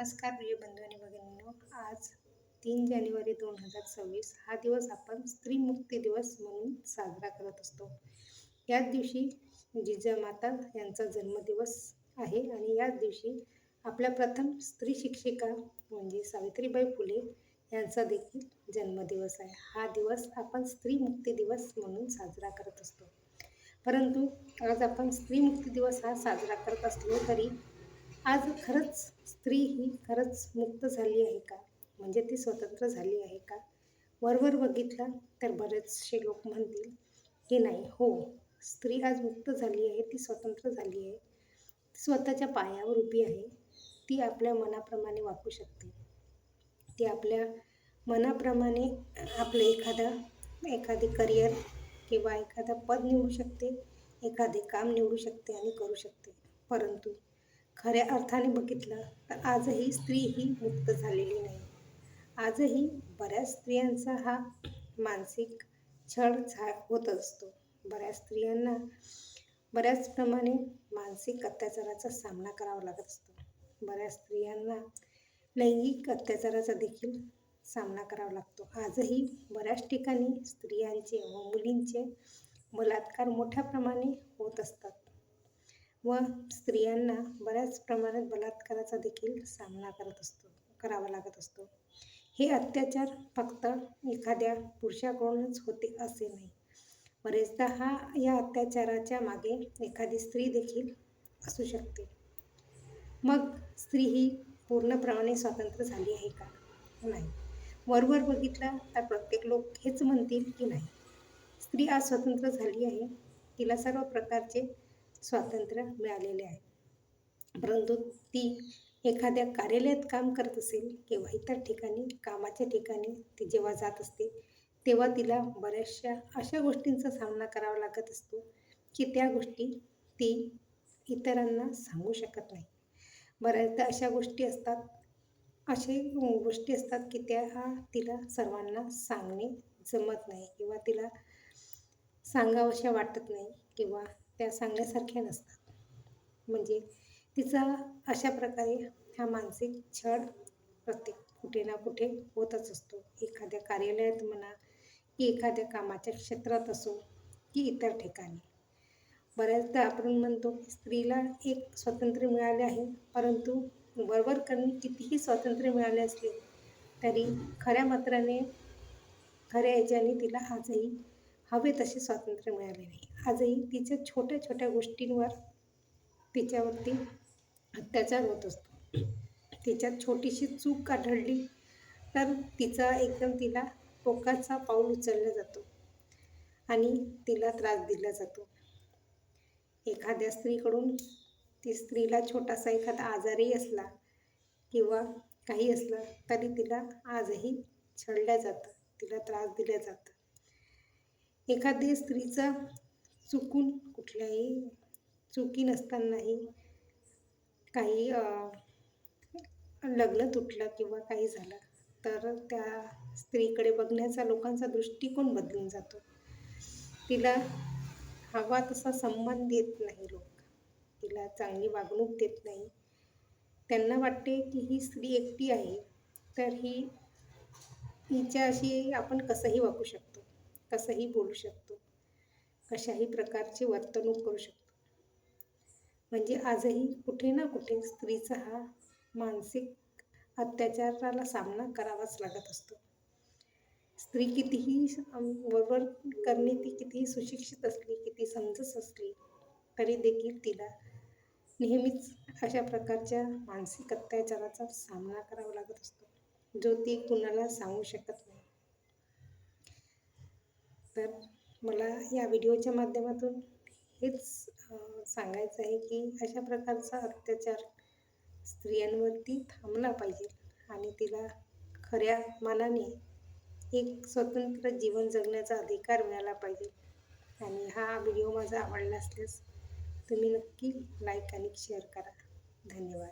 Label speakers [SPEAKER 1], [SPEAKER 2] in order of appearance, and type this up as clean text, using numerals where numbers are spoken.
[SPEAKER 1] नमस्कार प्रिय बंधू आणि भगिनींनो. आज 3 जानेवारी 2026 हा दिवस आपण स्त्री मुक्ती दिवस म्हणून साजरा करत असतो. याच दिवशी जिजामाता यांचा जन्मदिवस आहे आणि याच दिवशी आपल्या प्रथम स्त्री शिक्षिका म्हणजे सावित्रीबाई फुले यांचा देखील जन्मदिवस आहे. हा दिवस आपण स्त्री मुक्ती दिवस म्हणून साजरा करत असतो. परंतु आज आपण स्त्री मुक्ती दिवस हा साजरा करत असलो तरी आज खरंच स्त्री ही खरंच मुक्त झाली आहे का? म्हणजे ती स्वतंत्र झाली आहे का? वरवर बघितलं तर बरेचसे लोक म्हणतील की नाही, हो, स्त्री आज मुक्त झाली आहे, ती स्वतंत्र झाली आहे, स्वतःच्या पायावर उभी आहे, ती आपल्या मनाप्रमाणे वागू शकते, ती आपल्या मनाप्रमाणे आपलं एखादी करिअर किंवा एखादं पद निवडू शकते, एखादे काम निवडू शकते आणि करू शकते. परंतु खऱ्या अर्थाने बघितलं तर आजही स्त्री ही मुक्त झालेली नाही. आजही बऱ्याच स्त्रियांचा हा मानसिक छळ होत असतो. बऱ्याच स्त्रियांना बऱ्याच प्रमाणे मानसिक अत्याचाराचा सामना करावा लागत असतो. बऱ्याच स्त्रियांना लैंगिक अत्याचाराचा देखील सामना करावा लागतो. आजही बऱ्याच ठिकाणी स्त्रियांचे व मुलींचे बलात्कार मोठ्या प्रमाणे होत असतात व स्त्रियांना बऱ्याच प्रमाणात बलात्काराचा देखील सामना करावा लागत असतो. हे अत्याचार फक्त एखाद्या पुरुषाकडूनच होते असे नाही. बरेचदा या अत्याचाराच्या मागे एखादी स्त्री देखील असू शकते. मग स्त्री ही पूर्णप्रमाणे स्वतंत्र झाली आहे का? नाही. वरवर बघितलं तर प्रत्येक लोक हेच म्हणतील की नाही, स्त्री आज स्वतंत्र झाली आहे, तिला सर्व प्रकारचे स्वातंत्र्य मिळालेले आहे. परंतु ती एखाद्या कार्यालयात काम करत असेल किंवा इतर ठिकाणी कामाच्या ठिकाणी ती जेव्हा जात असते तेव्हा तिला बऱ्याचशा अशा गोष्टींचा सामना करावा लागत असतो की त्या गोष्टी ती इतरांना सांगू शकत नाही. बऱ्याचदा अशा गोष्टी असतात की तिला सर्वांना सांगणे जमत नाही किंवा तिला सांगावशा वाटत नाही किंवा त्या सांगण्यासारख्या नसतात. म्हणजे तिचा अशा प्रकारे हा मानसिक छळ प्रत्येक कुठे ना कुठे होतच असतो. एखाद्या कार्यालयात म्हणा की एखाद्या कामाच्या क्षेत्रात असो की इतर ठिकाणी. बऱ्याचदा आपण म्हणतो की स्त्रीला एक स्वातंत्र्य मिळाले आहे, परंतु वरवर करणे कितीही स्वातंत्र्य मिळाले असले तरी खऱ्या याच्याने तिला आजही हवे तसे स्वातंत्र्य मिळाले नाही. आजही तिच्या छोट्या छोट्या गोष्टींवर तिच्यावरती अत्याचार होत असतो. तिच्यात छोटीशी चूक आढळली तर तिला टोकाचा पाऊल उचलला जातो आणि तिला त्रास दिला जातो. एखाद्या स्त्रीकडून ती स्त्रीला छोटासा एखादा आजारही असला किंवा काही असलं तरी तिला आजही छळल्या जातं, तिला त्रास दिला जातं. एखाद्या स्त्रीचा कुठल्याही चुकी नसतानाही काही लग्न तुटलं किंवा काही झालं तर त्या स्त्रीकडे बघण्याचा लोकांचा दृष्टिकोन बदलून जातो. तिला हवा तसा सन्मान देत नाही लोक, तिला चांगली वागणूक देत नाही. त्यांना वाटते की ही स्त्री एकटी आहे तर हिच्याशी आपण कसंही वागू शकतो, कसंही बोलू शकतो, कशाही प्रकारची वर्तणूक करू शकतो. म्हणजे आजही कुठे ना कुठे स्त्रीचा हा मानसिक अत्याचाराला सामना करावाच लागत असतो. स्त्री कितीही वरवर करणे, ती कितीही सुशिक्षित असली, किती समजत असली तरी देखील तिला नेहमीच अशा प्रकारच्या मानसिक अत्याचाराचा सामना करावा लागत असतो, जो ती कुणाला सांगू शकत नाही. तर मला या व्हिडिओच्या माध्यमातून हेच सांगायचं आहे की अशा प्रकारचा अत्याचार स्त्रियांवरती थांबला पाहिजे आणि तिला खऱ्या मनाने एक स्वतंत्र जीवन जगण्याचा अधिकार मिळाला पाहिजे. आणि हा व्हिडिओ माझा आवडला असल्यास तुम्ही नक्की लाईक आणि शेअर करा. धन्यवाद.